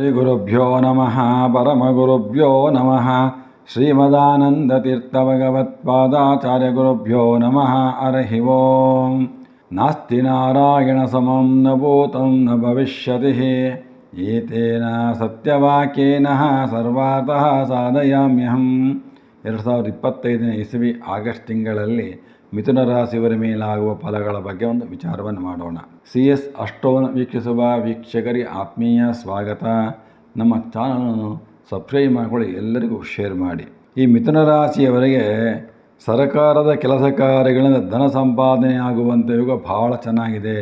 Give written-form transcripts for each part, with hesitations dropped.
ಶ್ರೀ ಗುರುಭ್ಯೋ ನಮಃ ಪರಮಗುರುಭ್ಯೋ ನಮಃ ಶ್ರೀಮದಾನಂದತೀರ್ಥಭಗವತ್ಪಾದಾಚಾರ್ಯ ಗುರುಭ್ಯೋ ನಮಃ ಹರಿ ಓಂ. ನಾಸ್ತಿ ನಾರಾಯಣ ಸಮಂ ನ ಭೂತಂ ನ ಭವಿಷ್ಯತಿ ಏತೇನ ಸತ್ಯವಾಕ್ಯೇನ ಸರ್ವತಃ ಸಾಧಯಾಮ್ಯಹಂ. 2025ನೇ ಇಸವಿ ಆಗಸ್ಟ್ ತಿಂಗಳಲ್ಲಿ ಮಿಥುನ ರಾಶಿಯವರ ಮೇಲಾಗುವ ಫಲಗಳ ಬಗ್ಗೆ ಒಂದು ವಿಚಾರವನ್ನು ಮಾಡೋಣ. CS ಅಷ್ಟೋನ್ ವೀಕ್ಷಿಸುವ ವೀಕ್ಷಕರಿಗೆ ಆತ್ಮೀಯ ಸ್ವಾಗತ. ನಮ್ಮ ಚಾನಲನ್ನು ಸಬ್ಸ್ಕ್ರೈಬ್ ಮಾಡಿಕೊಳ್ಳಿ, ಎಲ್ಲರಿಗೂ ಶೇರ್ ಮಾಡಿ. ಈ ಮಿಥುನ ರಾಶಿಯವರಿಗೆ ಸರ್ಕಾರದ ಕೆಲಸ ಕಾರ್ಯಗಳಿಂದ ಧನ ಸಂಪಾದನೆ ಆಗುವಂಥ ಯುಗ ಬಹಳ ಚೆನ್ನಾಗಿದೆ.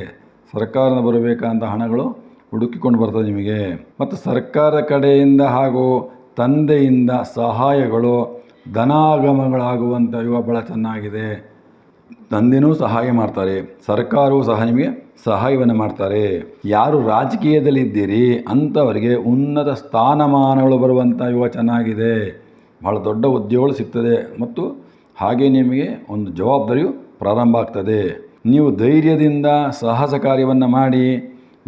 ಸರ್ಕಾರದ ಬರಬೇಕಂತ ಹಣಗಳು ಹುಡುಕಿಕೊಂಡು ಬರ್ತದೆ ನಿಮಗೆ. ಮತ್ತು ಸರ್ಕಾರದ ಕಡೆಯಿಂದ ಹಾಗೂ ತಂದೆಯಿಂದ ಸಹಾಯಗಳು ಧನಾಗಮಗಳಾಗುವಂಥ ಯುಗ ಬಹಳ ಚೆನ್ನಾಗಿದೆ. ತಂದೆನೂ ಸಹಾಯ ಮಾಡ್ತಾರೆ, ಸರ್ಕಾರವೂ ಸಹ ನಿಮಗೆ ಸಹಾಯವನ್ನು ಮಾಡ್ತಾರೆ. ಯಾರು ರಾಜಕೀಯದಲ್ಲಿದ್ದೀರಿ ಅಂಥವರಿಗೆ ಉನ್ನತ ಸ್ಥಾನಮಾನಗಳು ಬರುವಂಥ ಯುಗ ಚೆನ್ನಾಗಿದೆ. ಭಾಳ ದೊಡ್ಡ ಉದ್ಯೋಗಗಳು ಸಿಗ್ತದೆ ಮತ್ತು ಹಾಗೆ ನಿಮಗೆ ಒಂದು ಜವಾಬ್ದಾರಿಯು ಪ್ರಾರಂಭ ಆಗ್ತದೆ. ನೀವು ಧೈರ್ಯದಿಂದ ಸಾಹಸ ಕಾರ್ಯವನ್ನು ಮಾಡಿ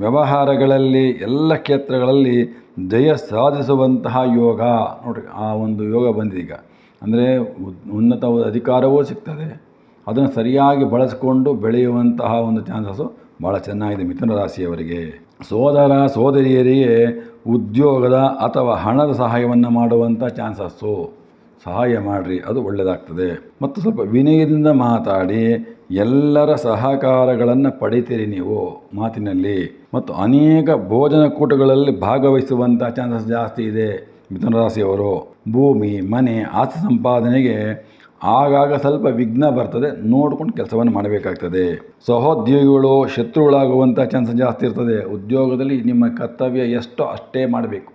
ವ್ಯವಹಾರಗಳಲ್ಲಿ ಎಲ್ಲ ಕ್ಷೇತ್ರಗಳಲ್ಲಿ ಜಯ ಸಾಧಿಸುವಂತಹ ಯೋಗ ನೋಡಿರಿ. ಆ ಒಂದು ಯೋಗ ಬಂದಿದೆ ಈಗ. ಅಂದರೆ ಉನ್ನತ ಅಧಿಕಾರವೂ ಸಿಗ್ತದೆ, ಅದನ್ನು ಸರಿಯಾಗಿ ಬಳಸಿಕೊಂಡು ಬೆಳೆಯುವಂತಹ ಒಂದು ಚಾನ್ಸಸ್ಸು ಭಾಳ ಚೆನ್ನಾಗಿದೆ ಮಿಥುನ ರಾಶಿಯವರಿಗೆ. ಸೋದರ ಸೋದರಿಯರಿಗೆ ಉದ್ಯೋಗದ ಅಥವಾ ಹಣದ ಸಹಾಯವನ್ನು ಮಾಡುವಂಥ ಚಾನ್ಸಸ್ಸು. ಸಹಾಯ ಮಾಡಿರಿ, ಅದು ಒಳ್ಳೆಯದಾಗ್ತದೆ. ಮತ್ತು ಸ್ವಲ್ಪ ವಿನಯದಿಂದ ಮಾತಾಡಿ ಎಲ್ಲರ ಸಹಕಾರಗಳನ್ನು ಪಡಿತೀರಿ ನೀವು ಮಾತಿನಲ್ಲಿ. ಮತ್ತು ಅನೇಕ ಭೋಜನ ಕೂಟಗಳಲ್ಲಿ ಭಾಗವಹಿಸುವಂಥ ಚಾನ್ಸಸ್ ಜಾಸ್ತಿ ಇದೆ ಮಿಥುನ ರಾಶಿಯವರು. ಭೂಮಿ ಮನೆ ಆಸ್ತಿ ಸಂಪಾದನೆಗೆ ಆಗಾಗ ಸ್ವಲ್ಪ ವಿಘ್ನ ಬರ್ತದೆ, ನೋಡ್ಕೊಂಡು ಕೆಲಸವನ್ನು ಮಾಡಬೇಕಾಗ್ತದೆ. ಸಹೋದ್ಯೋಗಿಗಳು ಶತ್ರುಗಳಾಗುವಂಥ ಚಾನ್ಸಸ್ ಜಾಸ್ತಿ ಇರ್ತದೆ. ಉದ್ಯೋಗದಲ್ಲಿ ನಿಮ್ಮ ಕರ್ತವ್ಯ ಎಷ್ಟೋ ಅಷ್ಟೇ ಮಾಡಬೇಕು,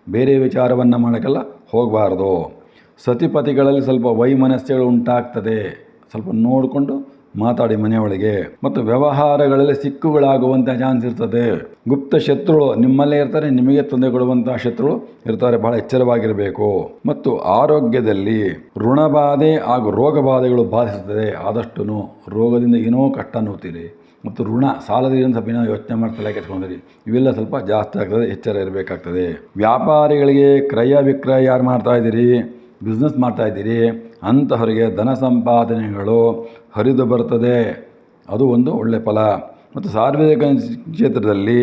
ಬೇರೆ ವಿಚಾರವನ್ನು ಮಾಡೋಕ್ಕೆಲ್ಲ ಹೋಗಬಾರ್ದು. ಸತಿಪತಿಗಳಲ್ಲಿ ಸ್ವಲ್ಪ ವೈಮನಸ್ಯಗಳು ಉಂಟಾಗ್ತದೆ, ಸ್ವಲ್ಪ ನೋಡಿಕೊಂಡು ಮಾತಾಡಿ ಮನೆಯೊಳಗೆ. ಮತ್ತು ವ್ಯವಹಾರಗಳಲ್ಲಿ ಸಿಕ್ಕುಗಳಾಗುವಂಥ ಚಾನ್ಸ್ ಇರ್ತದೆ. ಗುಪ್ತ ಶತ್ರುಗಳು ನಿಮ್ಮಲ್ಲೇ ಇರ್ತಾರೆ, ನಿಮಗೆ ತೊಂದರೆ ಕೊಡುವಂಥ ಶತ್ರುಗಳು ಇರ್ತಾರೆ, ಭಾಳ ಎಚ್ಚರವಾಗಿರಬೇಕು. ಮತ್ತು ಆರೋಗ್ಯದಲ್ಲಿ ಋಣಬಾಧೆ ಹಾಗೂ ರೋಗ ಬಾಧೆಗಳು ಬಾಧಿಸುತ್ತದೆ. ಆದಷ್ಟು ರೋಗದಿಂದ ಏನೋ ಕಷ್ಟ ನೋಡ್ತೀರಿ ಮತ್ತು ಸಾಲದಿಂದ ಸ್ವಲ್ಪ ಏನೋ ಯೋಚನೆ ಮಾಡ್ತಲೇ ಕೆತ್ಕೊಂಡ್ರಿ, ಇವೆಲ್ಲ ಸ್ವಲ್ಪ ಜಾಸ್ತಿ ಆಗ್ತದೆ, ಎಚ್ಚರ ಇರಬೇಕಾಗ್ತದೆ. ವ್ಯಾಪಾರಿಗಳಿಗೆ ಕ್ರಯ ವಿಕ್ರಯ ಯಾರು ಮಾಡ್ತಾಯಿದ್ದೀರಿ, ಬಿಸ್ನೆಸ್ ಮಾಡ್ತಾಯಿದ್ದೀರಿ ಅಂತಹವರಿಗೆ ಧನ ಸಂಪಾದನೆಗಳು ಹರಿದು ಬರ್ತದೆ, ಅದು ಒಂದು ಒಳ್ಳೆಯ ಫಲ. ಮತ್ತು ಸಾರ್ವಜನಿಕ ಕ್ಷೇತ್ರದಲ್ಲಿ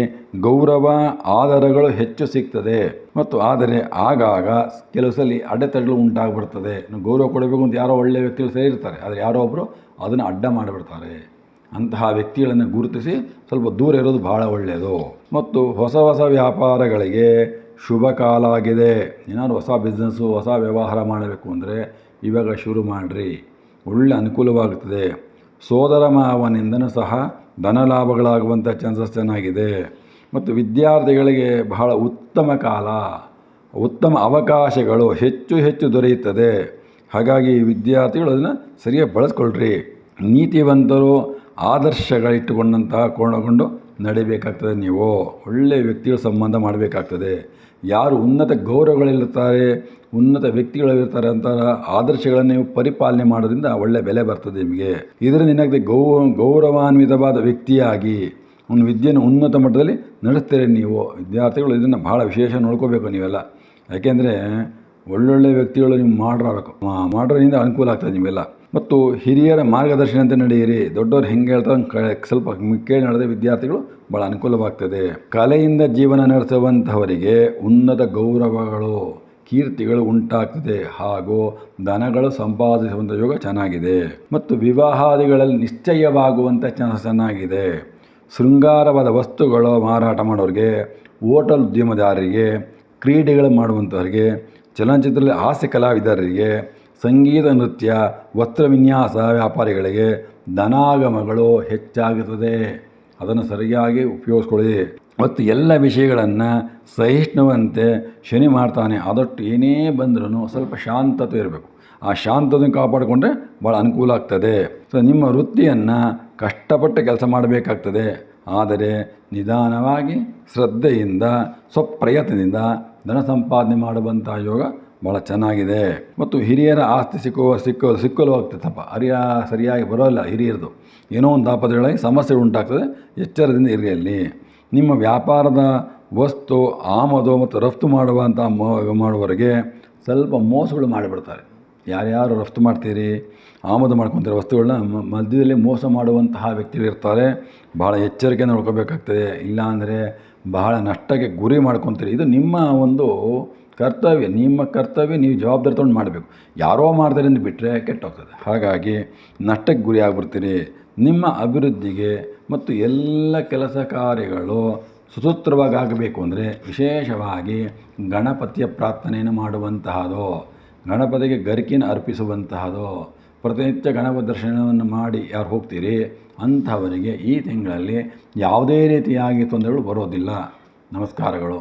ಗೌರವ ಆಧಾರಗಳು ಹೆಚ್ಚು ಸಿಗ್ತದೆ. ಮತ್ತು ಆದರೆ ಆಗಾಗ ಕೆಲವು ಸಲ ಅಡೆತಡೆಗಳು ಉಂಟಾಗ್ಬಿಡ್ತದೆ. ಗೌರವ ಕೊಡಬೇಕು ಅಂತ ಯಾರೋ ಒಳ್ಳೆಯ ವ್ಯಕ್ತಿಗಳು ಸೇರಿರ್ತಾರೆ, ಆದರೆ ಯಾರೋ ಒಬ್ಬರು ಅದನ್ನು ಅಡ್ಡ ಮಾಡಿಬಿಡ್ತಾರೆ. ಅಂತಹ ವ್ಯಕ್ತಿಗಳನ್ನು ಗುರುತಿಸಿ ಸ್ವಲ್ಪ ದೂರ ಇರೋದು ಭಾಳ ಒಳ್ಳೆಯದು. ಮತ್ತು ಹೊಸ ಹೊಸ ವ್ಯಾಪಾರಗಳಿಗೆ ಶುಭ ಕಾಲ ಆಗಿದೆ. ಏನಾದ್ರು ಹೊಸ ಬಿಸ್ನೆಸ್ಸು ಹೊಸ ವ್ಯವಹಾರ ಮಾಡಬೇಕು ಅಂದರೆ ಇವಾಗ ಶುರು ಮಾಡಿರಿ, ಒಳ್ಳೆ ಅನುಕೂಲವಾಗುತ್ತದೆ. ಸೋದರ ಮಾವನಿಂದನೂ ಸಹ ಧನ ಲಾಭಗಳಾಗುವಂಥ ಚಾನ್ಸಸ್ ಚೆನ್ನಾಗಿದೆ. ಮತ್ತು ವಿದ್ಯಾರ್ಥಿಗಳಿಗೆ ಬಹಳ ಉತ್ತಮ ಕಾಲ, ಉತ್ತಮ ಅವಕಾಶಗಳು ಹೆಚ್ಚು ಹೆಚ್ಚು ದೊರೆಯುತ್ತದೆ. ಹಾಗಾಗಿ ವಿದ್ಯಾರ್ಥಿಗಳು ಅದನ್ನು ಸರಿಯಾಗಿ ಬಳಸ್ಕೊಳ್ರಿ. ನೀತಿವಂತರು ಕೊಂಡುಕೊಂಡು ನಡಿಬೇಕಾಗ್ತದೆ. ನೀವು ಒಳ್ಳೆಯ ವ್ಯಕ್ತಿಗಳ ಸಂಬಂಧ ಮಾಡಬೇಕಾಗ್ತದೆ. ಯಾರು ಉನ್ನತ ಗೌರವಗಳಿರ್ತಾರೆ, ಉನ್ನತ ವ್ಯಕ್ತಿಗಳಿರ್ತಾರೆ ಅಂತ ಆದರ್ಶಗಳನ್ನು ನೀವು ಪರಿಪಾಲನೆ ಮಾಡೋದ್ರಿಂದ ಒಳ್ಳೆಯ ಬೆಲೆ ಬರ್ತದೆ ನಿಮಗೆ. ಇದರಿಂದ ಏನಾಗ್ತದೆ, ಗೌರವಾನ್ವಿತವಾದ ವ್ಯಕ್ತಿಯಾಗಿ ಒಂದು ವಿದ್ಯೆಯನ್ನು ಉನ್ನತ ಮಟ್ಟದಲ್ಲಿ ನಡೆಸ್ತೀರಿ ನೀವು. ವಿದ್ಯಾರ್ಥಿಗಳು ಇದನ್ನು ಭಾಳ ವಿಶೇಷ ನೋಡ್ಕೋಬೇಕು ನೀವೆಲ್ಲ. ಯಾಕೆಂದರೆ ಒಳ್ಳೊಳ್ಳೆ ವ್ಯಕ್ತಿಗಳು ನೀವು ಮಾಡೋದ್ರಿಂದ ಅನುಕೂಲ ಆಗ್ತದೆ ನೀವೆಲ್ಲ. ಮತ್ತು ಹಿರಿಯರ ಮಾರ್ಗದರ್ಶನಂತೆ ನಡೆಯಿರಿ. ದೊಡ್ಡವರು ಹೆಂಗೆ ಹೇಳ್ತಾರೆ ಸ್ವಲ್ಪ ಕೇಳಿ ನಡೆದ ವಿದ್ಯಾರ್ಥಿಗಳು ಭಾಳ ಅನುಕೂಲವಾಗ್ತದೆ. ಕಲೆಯಿಂದ ಜೀವನ ನಡೆಸುವಂಥವರಿಗೆ ಉನ್ನತ ಗೌರವಗಳು ಕೀರ್ತಿಗಳು ಉಂಟಾಗ್ತದೆ ಹಾಗೂ ಧನಗಳು ಸಂಪಾದಿಸುವಂಥ ಯೋಗ ಚೆನ್ನಾಗಿದೆ. ಮತ್ತು ವಿವಾಹಾದಿಗಳಲ್ಲಿ ನಿಶ್ಚಯವಾಗುವಂಥ ಚಾನ್ಸ್ ಚೆನ್ನಾಗಿದೆ. ಶೃಂಗಾರವಾದ ವಸ್ತುಗಳು ಮಾರಾಟ ಮಾಡೋರಿಗೆ, ಹೋಟೆಲ್ ಉದ್ಯಮದಾರರಿಗೆ, ಕ್ರೀಡೆಗಳು ಮಾಡುವಂಥವರಿಗೆ, ಚಲನಚಿತ್ರದಲ್ಲಿ ಹಾಸ್ಯ ಕಲಾವಿದರಿಗೆ, ಸಂಗೀತ ನೃತ್ಯ ವಸ್ತ್ರ ವಿನ್ಯಾಸ ವ್ಯಾಪಾರಿಗಳಿಗೆ ಧನಾಗಮಗಳು ಹೆಚ್ಚಾಗುತ್ತದೆ. ಅದನ್ನು ಸರಿಯಾಗಿ ಉಪಯೋಗಿಸ್ಕೊಳ್ಳಿ. ಮತ್ತು ಎಲ್ಲ ವಿಷಯಗಳನ್ನು ಸಹಿಷ್ಣುವಂತೆ ಶನಿ ಮಾಡ್ತಾನೆ. ಆದಷ್ಟು ಏನೇ ಬಂದ್ರೂ ಸ್ವಲ್ಪ ಶಾಂತತೆ ಇರಬೇಕು. ಆ ಶಾಂತತೆ ಕಾಪಾಡಿಕೊಂಡ್ರೆ ಭಾಳ ಅನುಕೂಲ ಆಗ್ತದೆ. ಸೊ ನಿಮ್ಮ ವೃತ್ತಿಯನ್ನು ಕಷ್ಟಪಟ್ಟು ಕೆಲಸ ಮಾಡಬೇಕಾಗ್ತದೆ, ಆದರೆ ನಿಧಾನವಾಗಿ ಶ್ರದ್ಧೆಯಿಂದ ಸ್ವಪ್ರಯತ್ನದಿಂದ ಧನ ಸಂಪಾದನೆ ಮಾಡುವಂಥ ಯೋಗ ಭಾಳ ಚೆನ್ನಾಗಿದೆ. ಮತ್ತು ಹಿರಿಯರ ಆಸ್ತಿ ಸಿಕ್ಕಲು ಆಗ್ತದಪ್ಪ, ಸರಿಯಾಗಿ ಬರೋಲ್ಲ ಹಿರಿಯರದು. ಏನೋ ಒಂದು ಆಪದೆಗಳಾಗಿ ಸಮಸ್ಯೆ ಉಂಟಾಗ್ತದೆ, ಎಚ್ಚರದಿಂದ ಇರಿ ಅಲ್ಲಿ. ನಿಮ್ಮ ವ್ಯಾಪಾರದ ವಸ್ತು ಆಮದು ಮತ್ತು ರಫ್ತು ಮಾಡುವವರೆಗೆ ಸ್ವಲ್ಪ ಮೋಸಗಳು ಮಾಡಿಬಿಡ್ತಾರೆ. ಯಾರ್ಯಾರು ರಫ್ತು ಮಾಡ್ತೀರಿ, ಆಮದು ಮಾಡ್ಕೊತೀರಿ ವಸ್ತುಗಳನ್ನ ಮಧ್ಯದಲ್ಲಿ ಮೋಸ ಮಾಡುವಂತಹ ವ್ಯಕ್ತಿಗಳಿರ್ತಾರೆ. ಭಾಳ ಎಚ್ಚರಿಕೆಯಿಂದ ನೋಡ್ಕೋಬೇಕಾಗ್ತದೆ. ಇಲ್ಲಾಂದರೆ ಬಹಳ ನಷ್ಟಕ್ಕೆ ಗುರಿ ಮಾಡ್ಕೊತೀರಿ. ಇದು ನಿಮ್ಮ ಒಂದು ಕರ್ತವ್ಯ, ನೀವು ಜವಾಬ್ದಾರಿ ತೊಗೊಂಡು ಮಾಡಬೇಕು. ಯಾರೋ ಮಾಡ್ತಾರೆ ಅಂತ ಬಿಟ್ಟರೆ ಕೆಟ್ಟೋಗ್ತದೆ. ಹಾಗಾಗಿ ನಷ್ಟಕ್ಕೆ ಗುರಿ ಆಗ್ಬಿಡ್ತೀರಿ. ನಿಮ್ಮ ಅಭಿವೃದ್ಧಿಗೆ ಮತ್ತು ಎಲ್ಲ ಕೆಲಸ ಕಾರ್ಯಗಳು ಸುಸೂತ್ರವಾಗಿ ಆಗಬೇಕು ಅಂದರೆ ವಿಶೇಷವಾಗಿ ಗಣಪತಿಯ ಪ್ರಾರ್ಥನೆಯನ್ನು ಮಾಡುವಂತಹದ್ದು, ಗಣಪತಿಗೆ ಗರಿಕೆಯನ್ನು ಅರ್ಪಿಸುವಂತಹದ್ದು, ಪ್ರತಿನಿತ್ಯ ಗಣಪತಿ ದರ್ಶನವನ್ನು ಮಾಡಿ ಯಾರು ಹೋಗ್ತೀರಿ ಅಂಥವರಿಗೆ ಈ ತಿಂಗಳಲ್ಲಿ ಯಾವುದೇ ರೀತಿಯಾಗಿ ತೊಂದರೆಗಳು ಬರೋದಿಲ್ಲ. ನಮಸ್ಕಾರಗಳು.